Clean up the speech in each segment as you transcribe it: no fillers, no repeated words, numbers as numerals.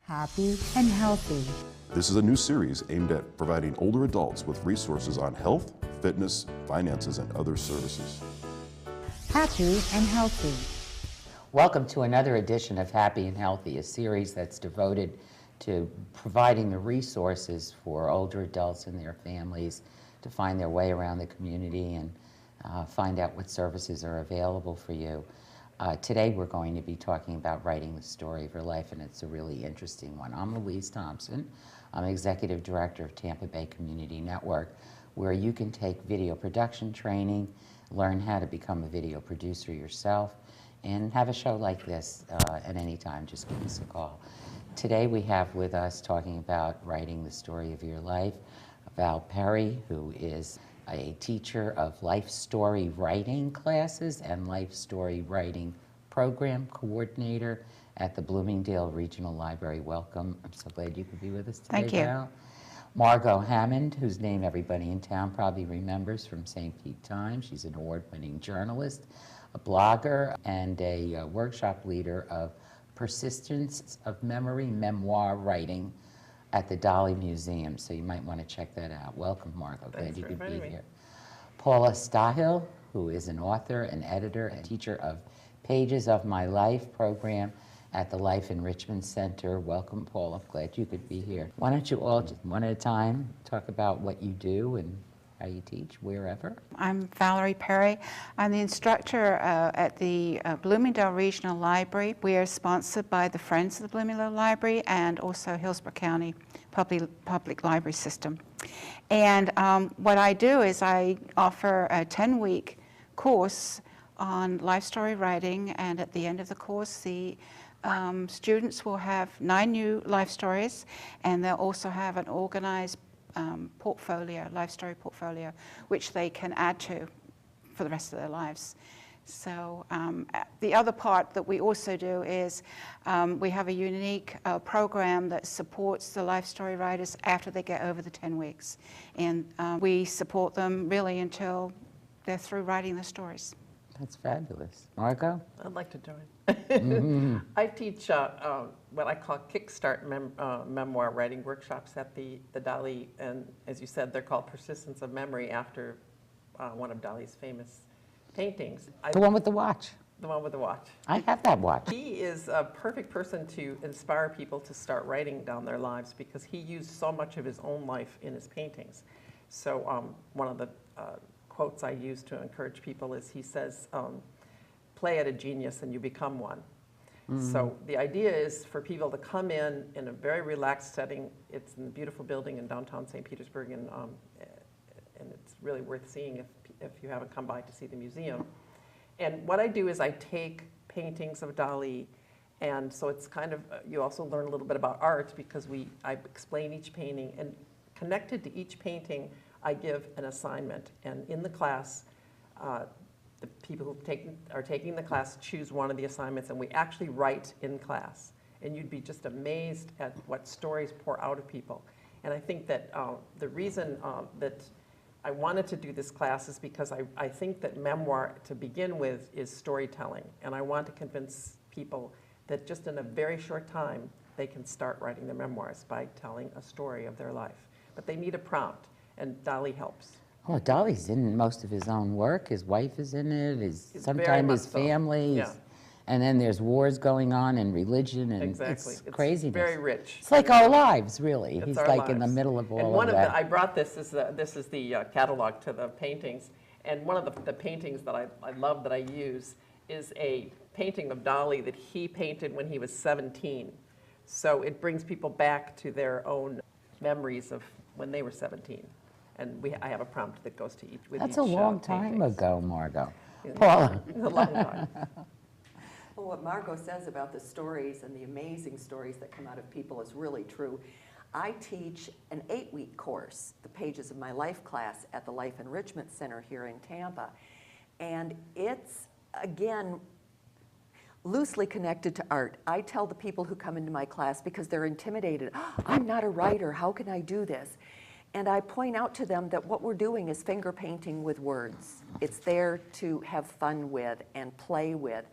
happy and healthy. This is a new series aimed at providing older adults with resources on health, fitness, finances, and other services. Happy and healthy. Welcome to another edition of Happy and Healthy, a series that's devoted to providing the resources for older adults and their families to find their way around the community and find out what services are available for you. Today we're going to be talking about writing the story of your life, and it's a really interesting one. I'm Louise Thompson. I'm Executive Director of Tampa Bay Community Network, where you can take video production training, learn how to become a video producer yourself, and have a show like this at any time. Just give us a call. Today we have with us, talking about writing the story of your life, Val Perry, who is a teacher of life story writing classes and life story writing program coordinator at the Bloomingdale Regional Library. Welcome. I'm so glad you could be with us today, Thank you. Val. Margot Hammond, whose name everybody in town probably remembers from St. Pete Times. She's an award-winning journalist, a blogger, and a workshop leader of persistence of memory memoir writing at the Dolly Museum, so you might want to check that out. Welcome, Margot. Glad you could be here. Paulas Story, who is an author, an editor, and teacher of Pages of My Life program at the Life Enrichment Center. Welcome, Paula. Glad you could be here. Why don't you all, just one at a time, talk about what you do and how you teach, wherever. I'm Valerie Perry. I'm the instructor at the Bloomingdale Regional Library. We are sponsored by the Friends of the Bloomingdale Library and also Hillsborough County Public Library System. And what I do is I offer a 10-week course on life story writing, and at the end of the course, the students will have 9 new life stories, and they'll also have an organized portfolio, life story portfolio, which they can add to for the rest of their lives. So the other part that we also do is we have a unique program that supports the life story writers after they get over the 10 weeks. And we support them really until they're through writing the stories. That's fabulous. Margot? I'd like to join. I teach what I call Kickstart memoir writing workshops at the Dolly, and as you said, they're called Persistence of Memory after one of Dolly's famous paintings. The one with the watch. The one with the watch. I have that watch. He is a perfect person to inspire people to start writing down their lives because he used so much of his own life in his paintings. So one of the quotes I use to encourage people is, he says, play at a genius and you become one. So the idea is for people to come in a very relaxed setting. It's in a beautiful building in downtown St. Petersburg, and it's really worth seeing if you haven't come by to see the museum. And what I do is I take paintings of Dali, and so it's kind of, you also learn a little bit about art because I explain each painting, and connected to each painting I give an assignment, and in the class, the people who are taking the class choose one of the assignments, and we actually write in class. And you'd be just amazed at what stories pour out of people. And I think that the reason that I wanted to do this class is because I think that memoir, to begin with, is storytelling. And I want to convince people that just in a very short time, they can start writing their memoirs by telling a story of their life. But they need a prompt. And Dolly helps. Oh, Dolly's in most of his own work. His wife is in it. Sometimes his family. Yeah. And then there's wars going on and religion, and exactly. It's craziness. It's very rich. It's like our lives, really. It's He's our like lives. in the middle of all and one of that. I brought this is the catalog to the paintings, and one of the paintings that I love that I use is a painting of Dolly that he painted when he was 17. So it brings people back to their own memories of when they were 17. And I have a prompt that goes to each with That's each a long time paintings. ago, Margot. Paula. It's a long time. Well, what Margot says about the stories and the amazing stories that come out of people is really true. I teach an 8-week course, the Pages of My Life class, at the Life Enrichment Center here in Tampa. And it's, again, loosely connected to art. I tell the people who come into my class, because they're intimidated, I'm not a writer, how can I do this? And I point out to them that what we're doing is finger painting with words. It's there to have fun with and play with.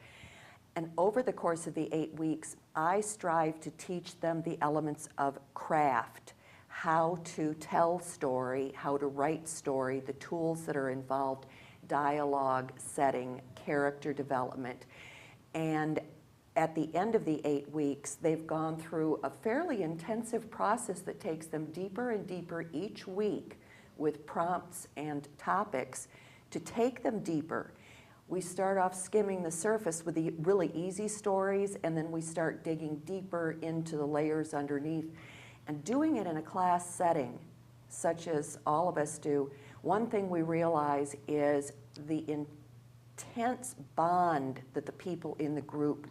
And over the course of the 8 weeks, I strive to teach them the elements of craft, how to tell story, how to write story, the tools that are involved, dialogue, setting, character development. And at the end of the 8 weeks, they've gone through a fairly intensive process that takes them deeper and deeper each week with prompts and topics to take them deeper. We start off skimming the surface with the really easy stories, and then we start digging deeper into the layers underneath. And doing it in a class setting, such as all of us do, one thing we realize is the intense bond that the people in the group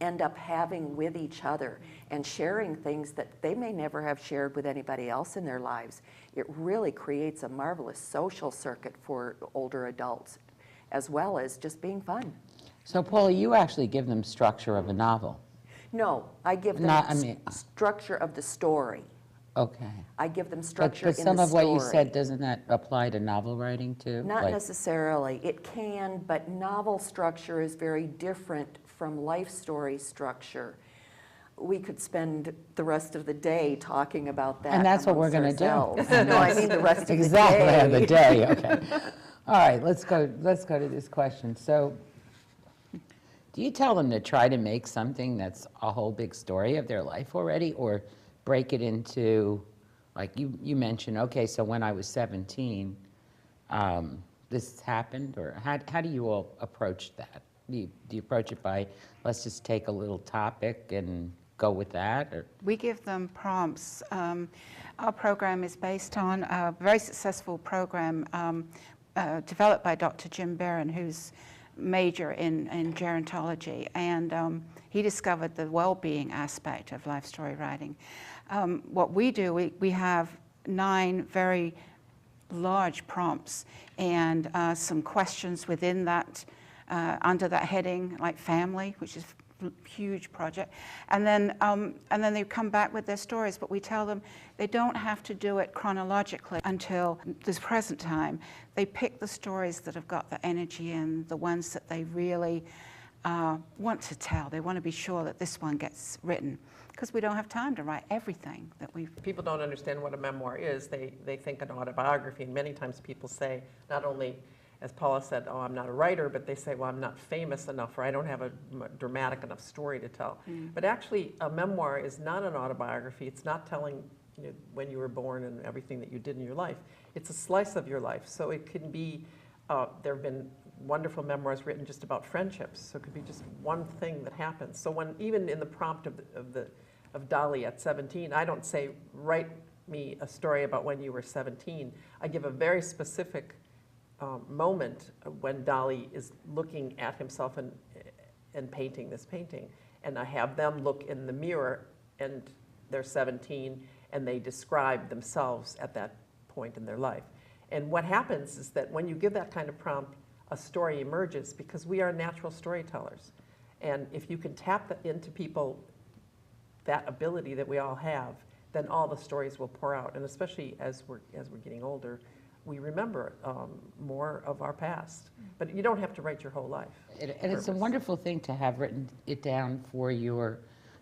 end up having with each other and sharing things that they may never have shared with anybody else in their lives. It really creates a marvelous social circuit for older adults, as well as just being fun. So, Paula, you actually give them structure of a novel. No, I give them structure of the story. Okay. I give them structure But in some the of what you story. said, doesn't that apply to novel writing too? Not Like- necessarily. It can, but novel structure is very different from life story structure. We could spend the rest of the day talking about that. And that's what we're amongst gonna do. ourselves. No, I mean the rest of Exactly, the the day. day, okay. All right, let's go to this question. So, do you tell them to try to make something that's a whole big story of their life already, or break it into, like you mentioned, okay, so when I was 17, this happened, or how do you all approach that? Do you approach it by, let's just take a little topic and go with that, or? We give them prompts. Our program is based on a very successful program developed by Dr. Jim Barron, who's major in gerontology, and he discovered the well-being aspect of life story writing. What we do, we have 9 very large prompts and some questions within that, under that heading, like family, which is a huge project, and then they come back with their stories, but we tell them they don't have to do it chronologically until this present time. They pick the stories that have got the energy in, the ones that they really want to tell. They want to be sure that this one gets written, because we don't have time to write everything that we've... People don't understand what a memoir is. They think an autobiography, and many times people say, not only, as Paula said, oh, I'm not a writer, but they say, well, I'm not famous enough, or I don't have a dramatic enough story to tell. But actually, a memoir is not an autobiography. It's not telling when you were born and everything that you did in your life. It's a slice of your life. So it can be, there have been wonderful memoirs written just about friendships. So it could be just one thing that happens. So when, even in the prompt of Dolly at 17, I don't say, write me a story about when you were 17. I give a very specific moment when Dolly is looking at himself and painting this painting. And I have them look in the mirror, and they're 17, and they describe themselves at that point in their life. And what happens is that when you give that kind of prompt, a story emerges, because we are natural storytellers. And if you can tap into people that ability that we all have, then all the stories will pour out. And especially as we're getting older, we remember more of our past. But you don't have to write your whole life. And it's a wonderful thing to have written it down for your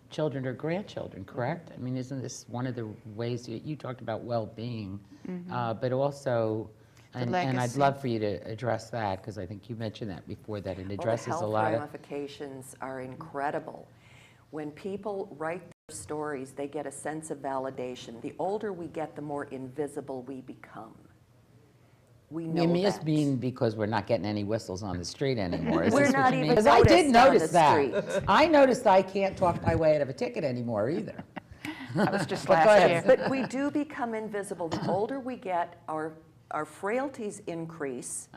children or grandchildren, correct? I mean, isn't this one of the ways you talked about well-being, but also, and I'd love for you to address that, because I think you mentioned that before, that it addresses a lot of... The health ramifications are incredible. When people write their stories, they get a sense of validation. The older we get, the more invisible we become. We know You that. just mean because we're not getting any whistles on the street anymore. Is We're this not what you even mean? Because I did noticed on the notice that. street. I noticed I can't talk my way out of a ticket anymore either. That was just But go last ahead. year. But we do become invisible. The older we get, our frailties increase,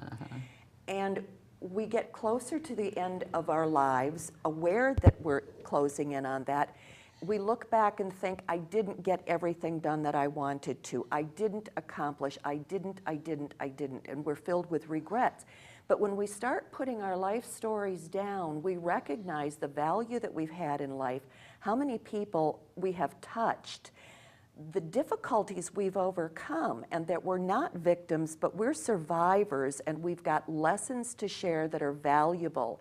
and we get closer to the end of our lives, aware that we're closing in on that. We look back and think, I didn't get everything done that I wanted to. I didn't accomplish. I didn't. And we're filled with regrets. But when we start putting our life stories down, we recognize the value that we've had in life, how many people we have touched, the difficulties we've overcome, and that we're not victims, but we're survivors, and we've got lessons to share that are valuable.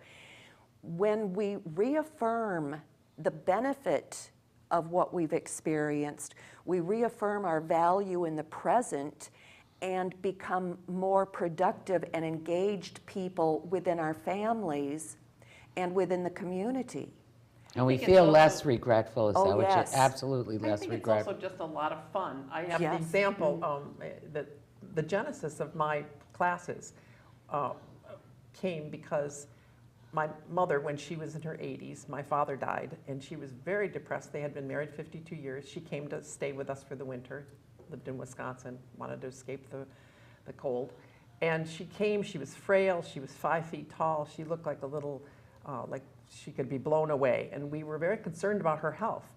When we reaffirm the benefit of what we've experienced, we reaffirm our value in the present and become more productive and engaged people within our families and within the community. And we think it's feel also- less regretful, is Oh, that what yes. absolutely I less think it's regretful. also just a lot of fun. I have Yes. an example that the genesis of my classes came because my mother, when she was in her 80s, my father died, and she was very depressed. They had been married 52 years. She came to stay with us for the winter, lived in Wisconsin, wanted to escape the cold. And she came, she was frail, she was 5 feet tall, she looked like a little, like she could be blown away. And we were very concerned about her health.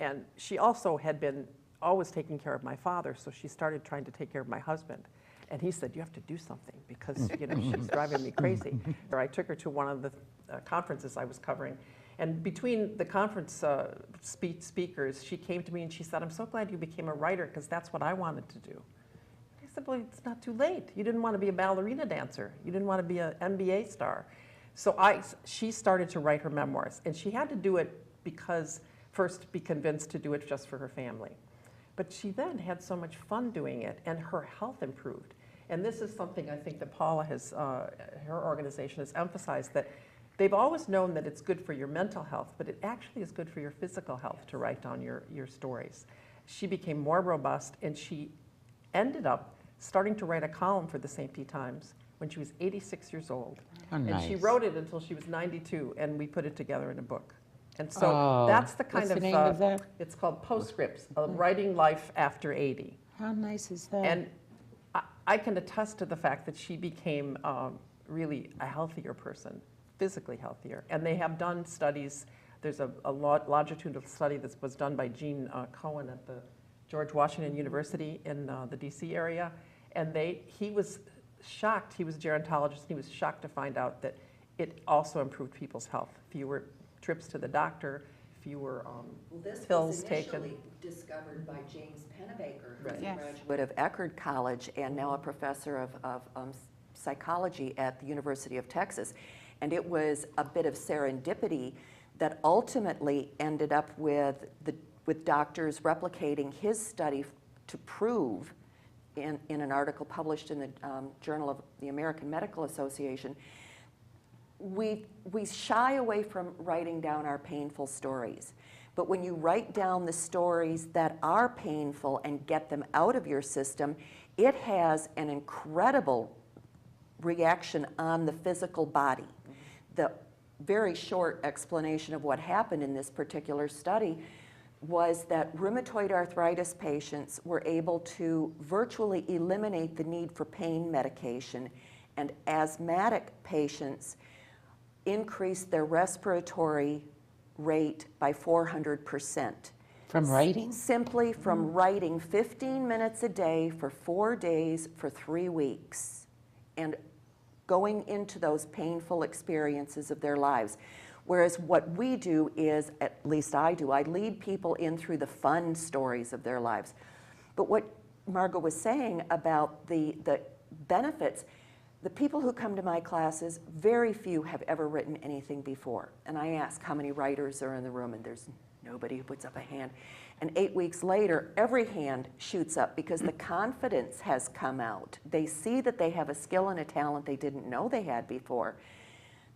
And she also had been always taking care of my father, so she started trying to take care of my husband. And he said, you have to do something because, you know, she's driving me crazy. Or I took her to one of the conferences I was covering. And between the conference speakers, she came to me and she said, I'm so glad you became a writer because that's what I wanted to do. I said, well, it's not too late. You didn't want to be a ballerina dancer. You didn't want to be an NBA star. So she started to write her memoirs. And she had to do it because, first, be convinced to do it just for her family. But she then had so much fun doing it, and her health improved. And this is something I think that Paula has, her organization has emphasized, that they've always known that it's good for your mental health, but it actually is good for your physical health to write down your stories. She became more robust, and she ended up starting to write a column for the St. Pete Times when she was 86 years old. Oh, and nice. she wrote it until she was 92, and we put it together in a book. And so Oh, that's the kind what's of, the name of that? it's called Postscripts, Writing Life After 80. How nice is that? And I can attest to the fact that she became really a healthier person, physically healthier. And they have done studies. There's a longitudinal study that was done by Gene Cohen at the George Washington University in the DC area. And he was shocked. He was a gerontologist. And he was shocked to find out that it also improved people's health. Fewer trips to the doctor, fewer pills taken. Initially discovered by James Pennebaker, who's Right. a Yes. graduate of Eckerd College and now a professor of psychology at the University of Texas. And it was a bit of serendipity that ultimately ended up with doctors replicating his study to prove in an article published in the Journal of the American Medical Association. We shy away from writing down our painful stories. But when you write down the stories that are painful and get them out of your system, it has an incredible reaction on the physical body. The very short explanation of what happened in this particular study was that rheumatoid arthritis patients were able to virtually eliminate the need for pain medication, and asthmatic patients increased their respiratory rate by 400%. From writing? Simply from writing 15 minutes a day for 4 days for 3 weeks and going into those painful experiences of their lives. Whereas what we do is, at least I do, I lead people in through the fun stories of their lives. But what Margot was saying about the benefits, the people who come to my classes, very few have ever written anything before. And I ask how many writers are in the room, and there's nobody who puts up a hand. And 8 weeks later, every hand shoots up because the confidence has come out. They see that they have a skill and a talent they didn't know they had before.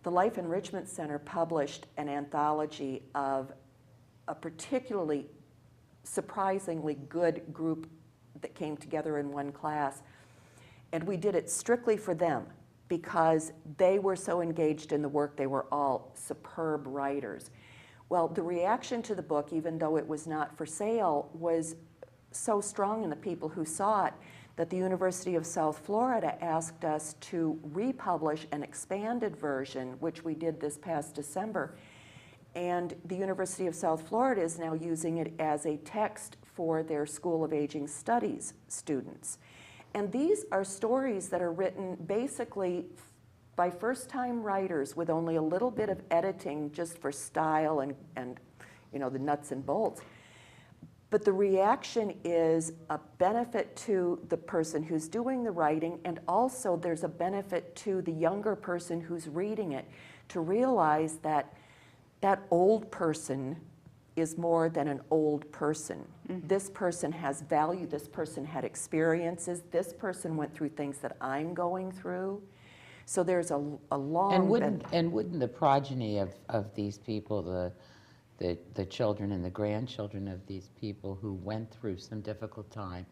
The Life Enrichment Center published an anthology of a particularly surprisingly good group that came together in one class. And we did it strictly for them because they were so engaged in the work. They were all superb writers. Well, the reaction to the book, even though it was not for sale, was so strong in the people who saw it that the University of South Florida asked us to republish an expanded version, which we did this past December. And the University of South Florida is now using it as a text for their School of Aging Studies students. And these are stories that are written basically by first-time writers with only a little bit of editing just for style and you know, the nuts and bolts. But the reaction is a benefit to the person who's doing the writing, and also there's a benefit to the younger person who's reading it to realize that that old person is more than an old person. This person has value, this person had experiences, this person went through things that I'm going through. So there's a long... And wouldn't the progeny of these people, the children and the grandchildren of these people who went through some difficult time,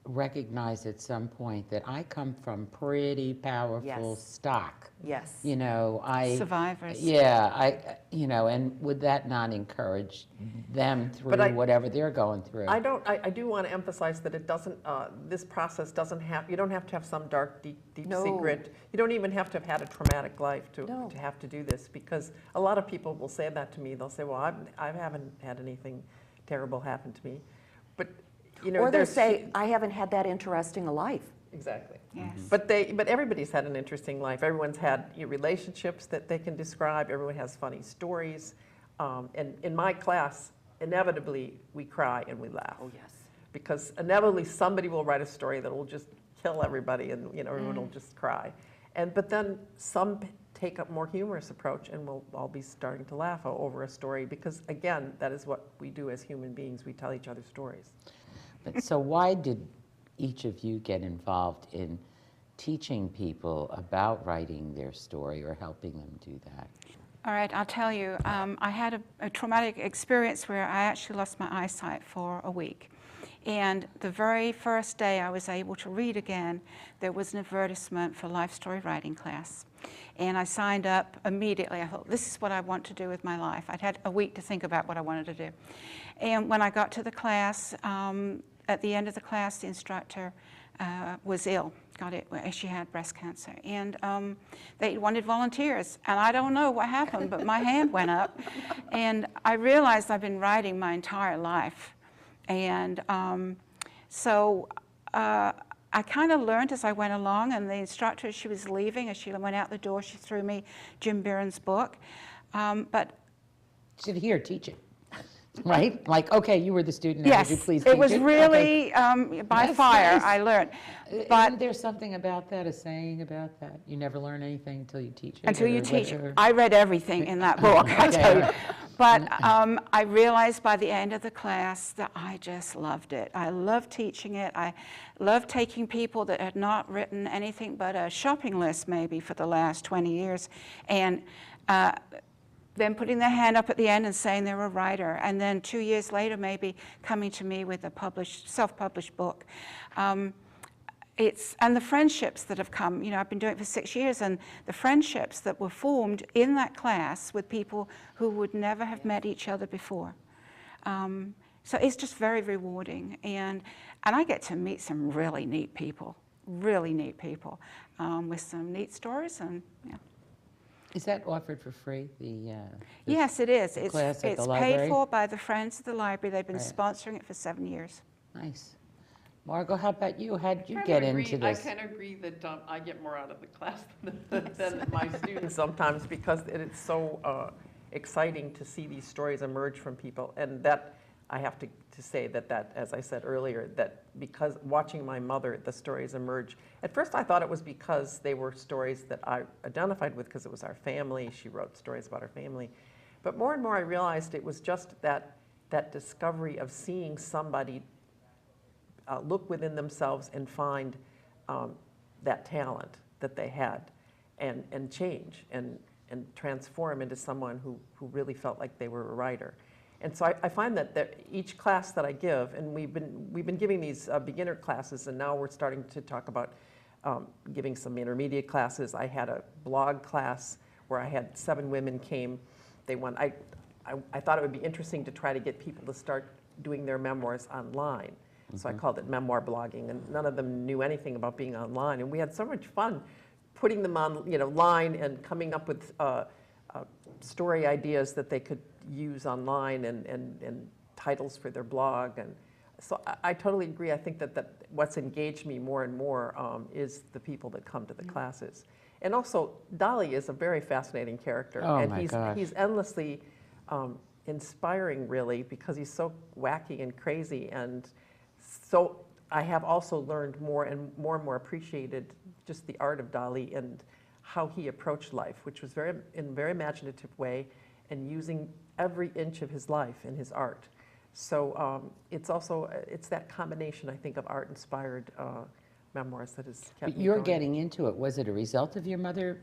recognize at some point that I come from pretty powerful stock? Yes. You know, Survivors. Yeah, you know, and would that not encourage them through whatever they're going through? I do want to emphasize that it doesn't, this process doesn't have, you don't have to have some dark, deep secret. You don't even have to have had a traumatic life to have to do this, because a lot of people will say that to me. They'll say, well, I haven't had anything terrible happen to me. But, you know, or they'll say, I haven't had that interesting a life. Exactly. Yes. But everybody's had an interesting life. Everyone's had relationships that they can describe. Everyone has funny stories. And in my class, inevitably, we cry and we laugh. Oh, yes. Because inevitably, somebody will write a story that will just kill everybody, and everyone will just cry. But then some take a more humorous approach, and we'll all be starting to laugh over a story, because again, that is what we do as human beings. We tell each other stories. But so why did each of you get involved in teaching people about writing their story or helping them do that? All right, I'll tell you. I had a traumatic experience where I actually lost my eyesight for a week. And the very first day I was able to read again, there was an advertisement for life story writing class. And I signed up immediately. I thought, this is what I want to do with my life. I'd had a week to think about what I wanted to do. And when I got to the class, at the end of the class, the instructor was ill, she had breast cancer. And they wanted volunteers. And I don't know what happened, but my hand went up. And I realized I've been writing my entire life. And so I kind of learned as I went along, and the instructor, she was leaving. As she went out the door, she threw me Jim Barron's book. But She said, here, teach it. Right? Like, okay, you were the student, now yes, would you please teach it? it was really by That's fire, nice. I learned. But isn't there something about that, a saying about that? You never learn anything until you teach it? Until you or teach whatever? it. I read everything in that book, I tell you. But I realized by the end of the class that I just loved it. I loved teaching it. I loved taking people that had not written anything but a shopping list maybe for the last 20 years, and then putting their hand up at the end and saying they're a writer, and then 2 years later maybe coming to me with a self-published book. And the friendships that have come, I've been doing it for 6 years, and the friendships that were formed in that class with people who would never have met each other before. So it's just very rewarding, and I get to meet some really neat people with some neat stories, and yeah. Is that offered for free? Yes, it is. class at the It's library? paid for by the Friends of the Library. They've been Right. sponsoring it for 7 years. Nice. Margot, how about you? How did you I get kinda into agree- this? I kind of agree that I get more out of the class than my students. Sometimes, because it's so exciting to see these stories emerge from people. And that, I have to say that, as I said earlier, that because watching my mother, the stories emerge. At first I thought it was because they were stories that I identified with, because it was our family. She wrote stories about her family. But more and more I realized it was just that discovery of seeing somebody look within themselves and find that talent that they had, and change and transform into someone who really felt like they were a writer. And so I find that each class that I give, and we've been giving these beginner classes, and now we're starting to talk about giving some intermediate classes. I had a blog class where I had 7 women came. I thought it would be interesting to try to get people to start doing their memoirs online. So I called it memoir blogging, and none of them knew anything about being online. And we had so much fun putting them online and coming up with story ideas that they could use online, and titles for their blog. And so I totally agree. I think that what's engaged me more and more is the people that come to the classes. And also, Dolly is a very fascinating character. Oh, and my gosh. he's endlessly inspiring, really, because he's so wacky and crazy. And so I have also learned more and more appreciated just the art of Dolly and how he approached life, which was in a very imaginative way, and using every inch of his life in his art. So it's also, it's that combination, I think, of art-inspired memoirs that has kept But me you're going. getting into it. Was it a result of your mother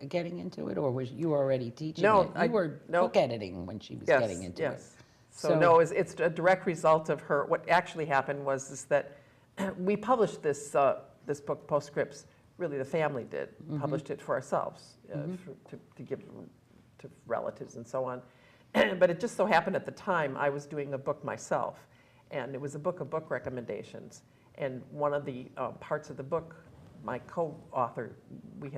getting into it, or was you already teaching No, it? You were book editing when she was getting into it. Yes. So no, it's a direct result of her. What actually happened was that we published this this book, Postscripts. Really, the family did. Published it for ourselves, to give to relatives and so on. But it just so happened at the time I was doing a book myself, and it was a book of book recommendations. And one of the parts of the book, my co-author, we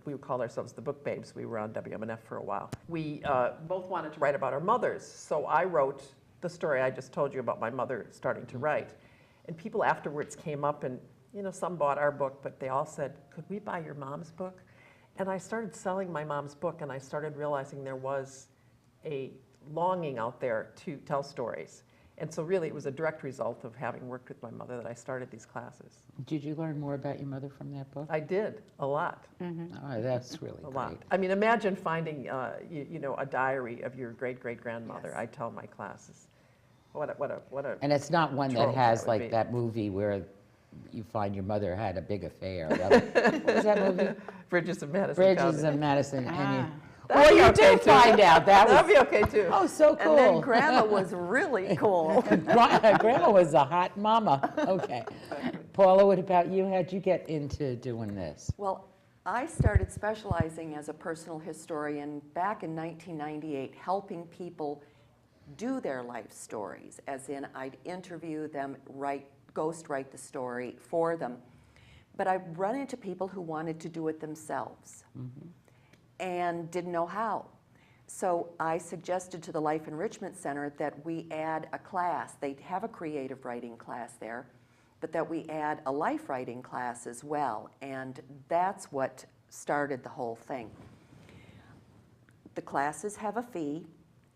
would call ourselves the Book Babes. We were on WMNF for a while. We both wanted to write about our mothers, so I wrote the story I just told you about my mother starting to write. And people afterwards came up and, you know, some bought our book, but they all said, could we buy your mom's book? And I started selling my mom's book, and I started realizing there was a longing out there to tell stories. And so really it was a direct result of having worked with my mother that I started these classes. Did you learn more about your mother from that book? I did, a lot. Oh, that's really A great. lot. I mean, imagine finding, you know, a diary of your great-great-grandmother. Yes. I tell my classes. What a And it's not one that trope has that would like be. that movie where you find your mother had a big affair. What was that movie? Bridges of Madison Bridges County. of Madison. And Ah. you, That'd well, be you okay, do too. find out. That That'd was, be okay, too. oh, so cool. And then Grandma was really cool. Grandma was a hot mama. Okay. Paula, what about you? How'd you get into doing this? Well, I started specializing as a personal historian back in 1998, helping people do their life stories, as in I'd interview them, ghostwrite the story for them. But I'd run into people who wanted to do it themselves and didn't know how. So I suggested to the Life Enrichment Center that we add a class. They have a creative writing class there, but that we add a life writing class as well. And that's what started the whole thing. The classes have a fee,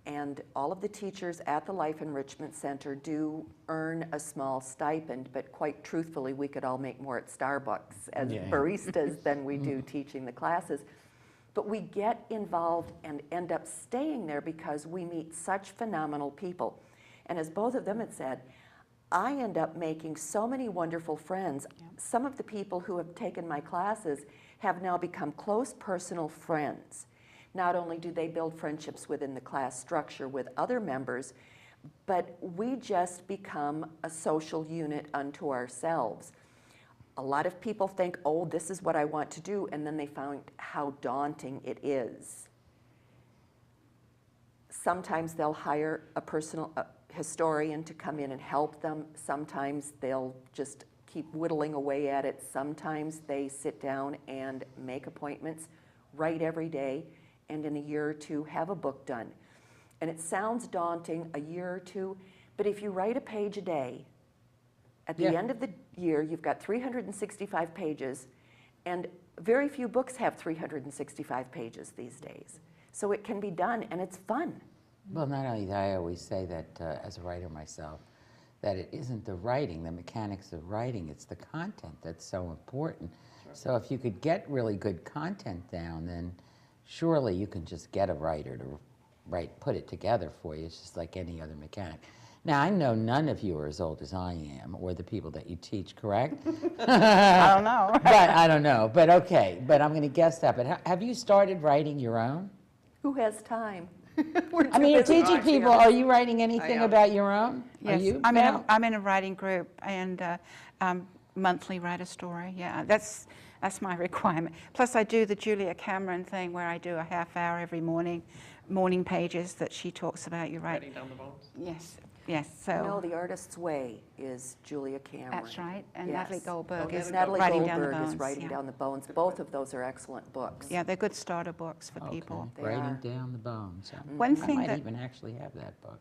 and all of the teachers at the Life Enrichment Center do earn a small stipend, but quite truthfully, we could all make more at Starbucks as baristas than we do teaching the classes. But we get involved and end up staying there because we meet such phenomenal people. And as both of them had said, I end up making so many wonderful friends. Some of the people who have taken my classes have now become close personal friends. Not only do they build friendships within the class structure with other members, but we just become a social unit unto ourselves. A lot of people think, oh, this is what I want to do, and then they find how daunting it is. Sometimes they'll hire a personal historian to come in and help them. Sometimes they'll just keep whittling away at it. Sometimes they sit down and make appointments, write every day, and in a year or two have a book done. And it sounds daunting, a year or two, but if you write a page a day, at the end of the year, you've got 365 pages, and very few books have 365 pages these days. So it can be done, and it's fun. Well, not only that, I always say that as a writer myself, that it isn't the writing, the mechanics of writing, it's the content that's so important. So if you could get really good content down, then surely you can just get a writer to put it together for you. It's just like any other mechanic. Now, I know none of you are as old as I am, or the people that you teach, correct? I don't know. But I don't know, but okay, but I'm going to guess that. But have you started writing your own? Who has time? I mean, you're teaching people, are you writing anything about your own? Yes, Are you? I'm in a writing group, and monthly write a story. Yeah, that's my requirement. Plus, I do the Julia Cameron thing where I do a half hour every morning pages that she talks about. You write. Writing down the bones. Yes, yes. So No, The Artist's Way is Julia Cameron. that's right. And Yes. Natalie Goldberg is Natalie writing down the Goldberg bones. is Writing yeah. Down the Bones. Both of those are excellent books. Yeah, they're good starter books for people. They Writing are. down the bones. One I thing might that even actually have that book.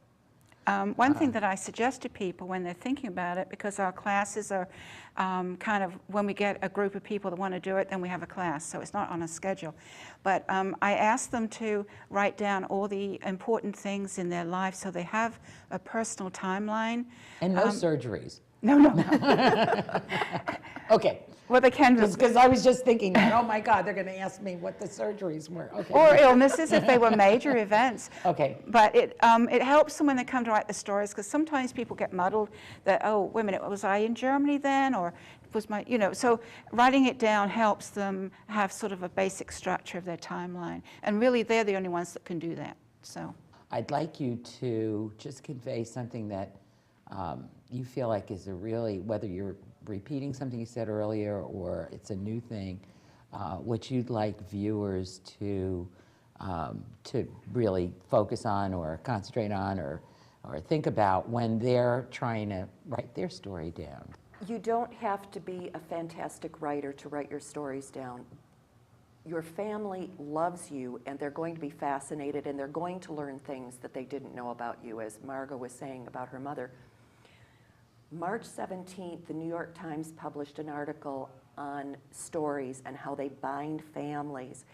One thing that I suggest to people when they're thinking about it, because our classes are kind of, when we get a group of people that want to do it, then we have a class, so it's not on a schedule. But I ask them to write down all the important things in their life so they have a personal timeline. And no surgeries. No, no, no. Okay. Well, they can. Just because I was just thinking, oh my God, they're going to ask me what the surgeries were. Okay. Or illnesses if they were major events. Okay. But it helps them when they come to write the stories, because sometimes people get muddled that, oh, wait a minute, was I in Germany then? Or was my, so writing it down helps them have sort of a basic structure of their timeline. And really, they're the only ones that can do that. So I'd like you to just convey something that you feel like is a really, whether you're repeating something you said earlier or it's a new thing, what you'd like viewers to really focus on or concentrate on or think about when they're trying to write their story down. You don't have to be a fantastic writer to write your stories down. Your family loves you, and they're going to be fascinated, and they're going to learn things that they didn't know about you, as Margot was saying about her mother. March 17th, the New York Times published an article on stories and how they bind families.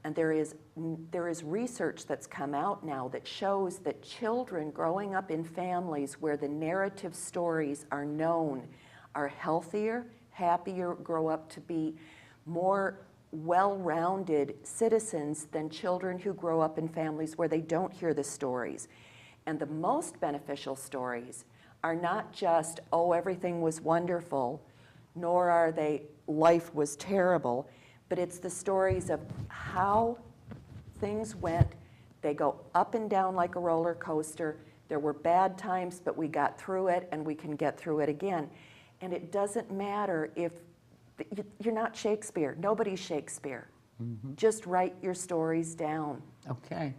And there is research that's come out now that shows that children growing up in families where the narrative stories are known are healthier, happier, grow up to be more well-rounded citizens than children who grow up in families where they don't hear the stories. And the most beneficial stories are not just, oh, everything was wonderful, nor are they, life was terrible, but it's the stories of how things went. They go up and down like a roller coaster. There were bad times, but we got through it, and we can get through it again. And it doesn't matter if you're not Shakespeare. Nobody's Shakespeare. Mm-hmm. Just write your stories down. Okay.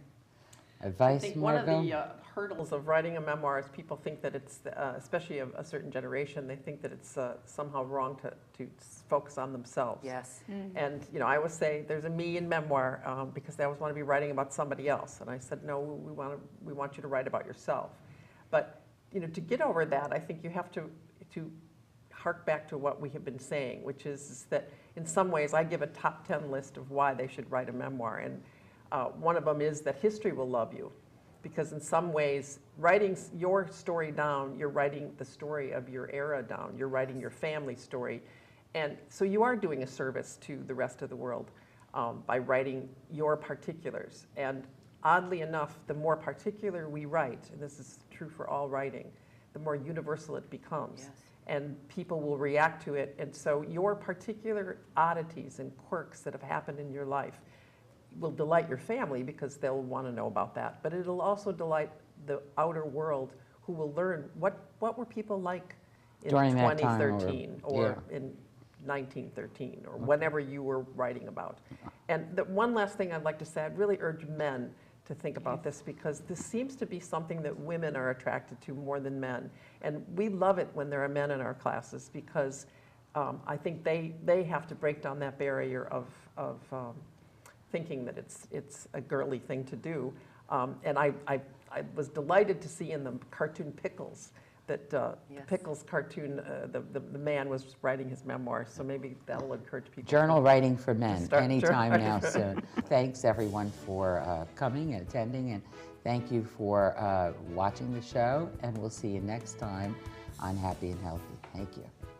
Advice, I think Margot? one of the hurdles of writing a memoir is people think that it's, especially a certain generation, they think that it's somehow wrong to focus on themselves. Yes. Mm-hmm. And I always say there's a me in memoir because they always want to be writing about somebody else. And I said, no, we want you to write about yourself. But to get over that, I think you have to hark back to what we have been saying, which is that in some ways I give a top 10 list of why they should write a memoir. And one of them is that history will love you. Because in some ways, writing your story down, you're writing the story of your era down. You're writing your family story. And so you are doing a service to the rest of the world by writing your particulars. And oddly enough, the more particular we write, and this is true for all writing, the more universal it becomes. Yes. And people will react to it. And so your particular oddities and quirks that have happened in your life will delight your family because they'll want to know about that. But it'll also delight the outer world who will learn what were people like in During that 2013 time, or in 1913 or whenever you were writing about. And the one last thing I'd like to say, I'd really urge men to think about this because this seems to be something that women are attracted to more than men. And we love it when there are men in our classes because I think they have to break down that barrier of thinking that it's a girly thing to do. And I was delighted to see in the cartoon Pickles that Yes. Pickles cartoon, the man was writing his memoir, so maybe that'll encourage people. Journal writing for men, Start anytime journal. now soon. Thanks everyone for coming and attending, and thank you for watching the show, and we'll see you next time on Happy and Healthy. Thank you.